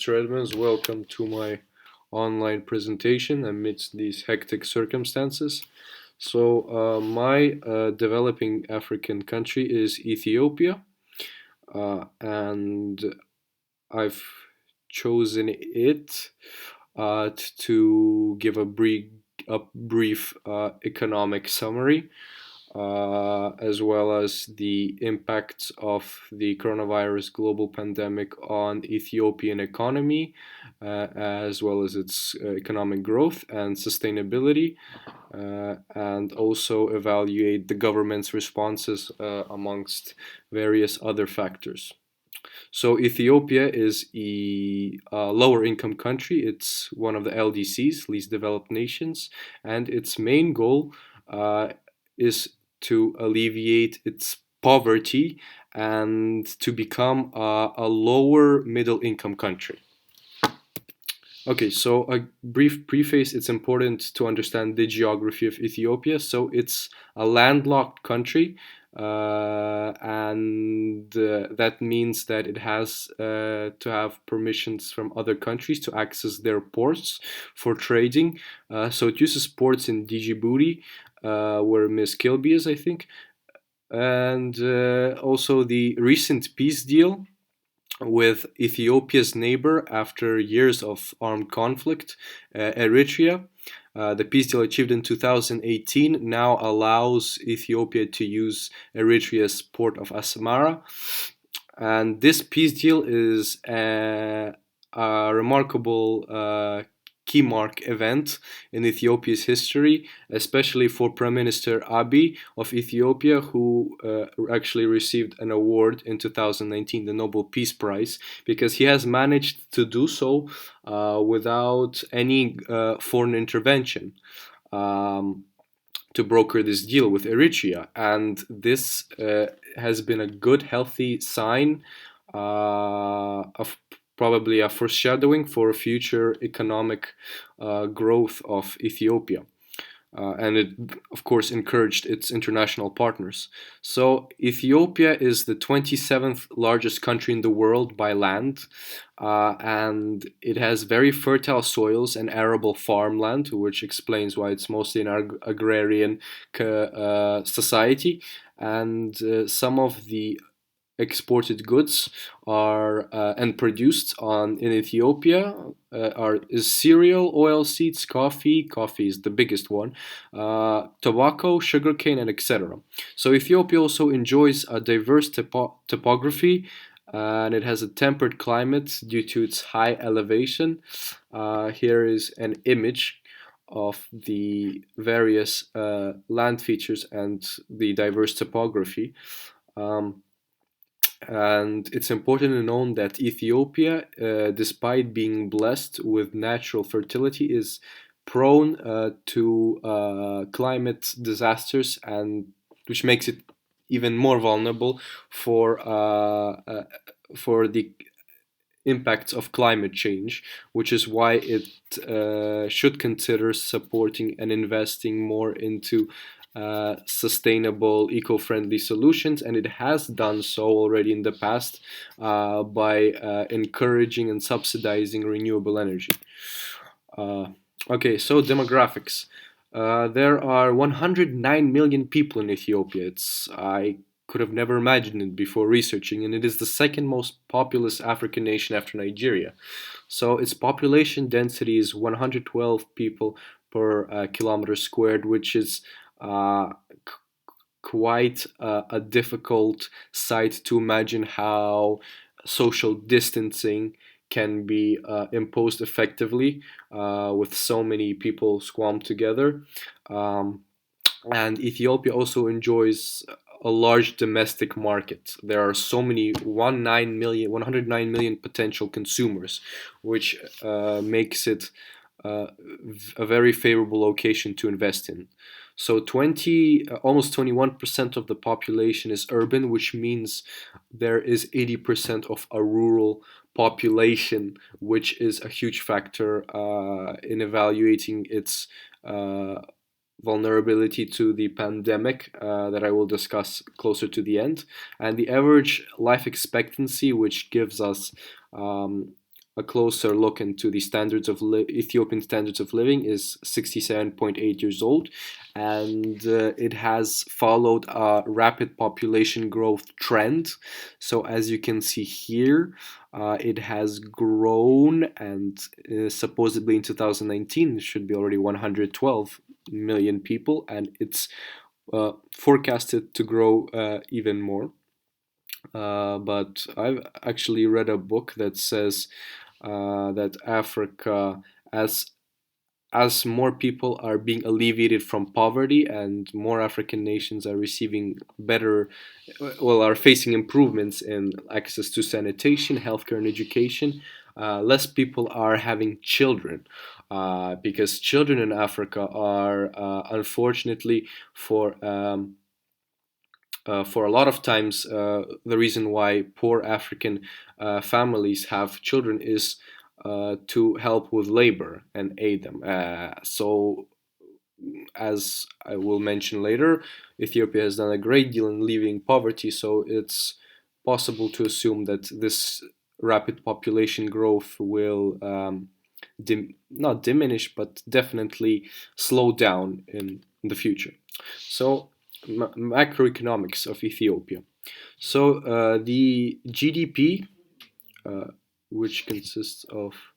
Redmans, welcome to my online presentation amidst these hectic circumstances. My developing African country is Ethiopia, and I've chosen it to give a brief economic summary, as well as the impacts of the coronavirus global pandemic on Ethiopian economy, as well as its economic growth and sustainability, and also evaluate the government's responses amongst various other factors. So Ethiopia is a lower income country. It's one of the LDCs, least developed nations, and its main goal is to alleviate its poverty and to become a lower middle income country. Okay, so a brief preface. It's important to understand the geography of Ethiopia. So it's a landlocked country, and that means that it has to have permissions from other countries to access their ports for trading. So it uses ports in Djibouti, where Miss Kilby is, I think, and also the recent peace deal with Ethiopia's neighbor after years of armed conflict, Eritrea. The peace deal achieved in 2018 now allows Ethiopia to use Eritrea's port of Asmara. And this peace deal is a remarkable key mark event in Ethiopia's history, especially for Prime Minister Abiy of Ethiopia, who actually received an award in 2019, the Nobel Peace Prize, because he has managed to do so without any foreign intervention. To broker this deal with Eritrea, and this has been a good, healthy sign of probably a foreshadowing for future economic growth of Ethiopia. And it, of course, encouraged its international partners. So, Ethiopia is the 27th largest country in the world by land, and it has very fertile soils and arable farmland, which explains why it's mostly an agrarian society. And some of the exported goods are and produced on in Ethiopia are is cereal, oilseeds, coffee. Coffee is the biggest one, tobacco, sugarcane, and etc. So Ethiopia also enjoys a diverse topography, and it has a temperate climate due to its high elevation. Here is an image of the various land features and the diverse topography. Um, and it's important to know that Ethiopia, despite being blessed with natural fertility, is prone to climate disasters, and which makes it even more vulnerable for the impacts of climate change, which is why it should consider supporting and investing more into sustainable, eco-friendly solutions, and it has done so already in the past by encouraging and subsidizing renewable energy. Uh, okay, so demographics. There are 109 million people in Ethiopia. I could have never imagined it before researching, and it is the second most populous African nation after Nigeria. So its population density is 112 people per kilometer squared, which is uh, c- quite a difficult sight to imagine how social distancing can be imposed effectively with so many people squamed together. Um, and Ethiopia also enjoys a large domestic market. There are so many 109 million potential consumers, which makes it uh, a very favorable location to invest in. So almost 21% of the population is urban, which means there is 80% of a rural population, which is a huge factor in evaluating its uh, vulnerability to the pandemic that I will discuss closer to the end, and the average life expectancy, which gives us um, a closer look into the Ethiopian standards of living, is 67.8 years old, and it has followed a rapid population growth trend. So as you can see here, it has grown, and supposedly in 2019 it should be already 112 million people, and it's forecasted to grow even more. But I've actually read a book that says that Africa, as more people are being alleviated from poverty and more African nations are receiving better, well, are facing improvements in access to sanitation, healthcare, and education, less people are having children. Because children in Africa are, unfortunately, for a lot of times, the reason why poor African families have children is to help with labor and aid them. So, as I will mention later, Ethiopia has done a great deal in alleviating poverty, so it's possible to assume that this rapid population growth will not diminish, but definitely slow down in the future. So, macroeconomics of Ethiopia. So, the GDP, which consists of